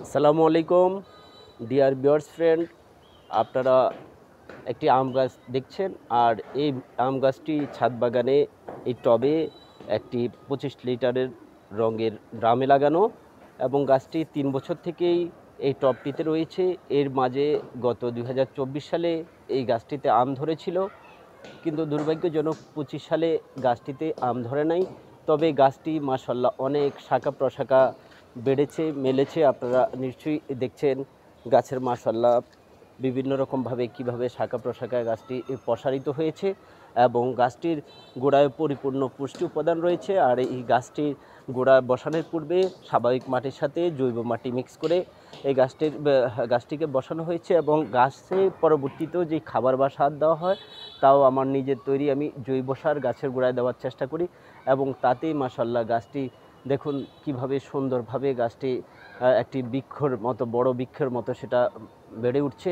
আসসালামু আলাইকুম dear viewers friend, আপনারা একটি আম গাছ দেখছেন। আর এই আম গাছটি ছাদ বাগানে এই টবে একটি 25 লিটারের রঙের ড্রামে লাগানো, এবং গাছটি 3 বছর থেকেই এই টবটিতে রয়েছে। এর মাঝে গত 2024 সালে এই গাছটিতে আম ধরেছিল, কিন্তু দুর্ভাগ্যজনক 25 সালে গাছটিতে আম ধরে নাই। তবে গাছটি মাশাআল্লাহ অনেক শাখা প্রশাখা বেড়েছে, মেলেছে। আপনারা নিশ্চয়ই দেখছেন গাছের মাশাআল্লাহ বিভিন্ন রকমভাবে কীভাবে শাখা প্রশাখায় গাছটি প্রসারিত হয়েছে, এবং গাছটির গোড়ায় পরিপূর্ণ পুষ্টি উপাদান রয়েছে। আর এই গাছটির গোড়া বসানোর পূর্বে স্বাভাবিক মাটির সাথে জৈব মাটি মিক্স করে এই গাছটিকে বসানো হয়েছে, এবং গাছে পরবর্তীতেও যে খাবার বা সার দেওয়া হয় তাও আমার নিজের তৈরি আমি জৈব সার গাছের গোড়ায় দেওয়ার চেষ্টা করি, এবং তাতেই মাশাআল্লাহ গাছটি দেখুন কিভাবে সুন্দরভাবে গাছটি একটি বৃক্ষর মতো, বড় বৃক্ষের মতো সেটা বেড়ে উঠছে।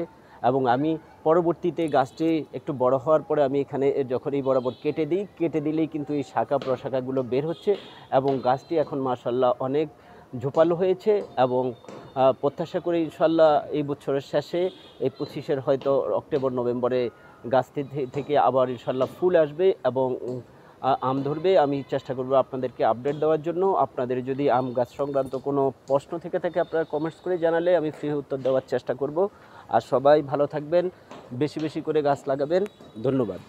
এবং আমি পরবর্তীতে গাছটি একটু বড় হওয়ার পরে আমি এখানে যখন এই বরাবর কেটে দিলেই কিন্তু এই শাখা প্রশাখাগুলো বের হচ্ছে, এবং গাছটি এখন মাশাআল্লাহ অনেক ঝোপালো হয়েছে। এবং প্রত্যাশা করি ইনশাআল্লাহ এই বছরের শেষে, এই 25-এর হয়তো অক্টোবর নভেম্বরে গাছটি থেকে আবার ইনশাআল্লাহ ফুল আসবে এবং আম ধরবে। আমি চেষ্টা করব আপনাদেরকে আপডেট দেওয়ার জন্য। আপনাদের যদি আম গাছ সংক্রান্ত কোনো প্রশ্ন থেকে থাকে আপনারা কমেন্টস করে জানালে আমি ফ্রি উত্তর দেওয়ার চেষ্টা করব। আর সবাই ভালো থাকবেন, বেশি বেশি করে গাছ লাগাবেন। ধন্যবাদ।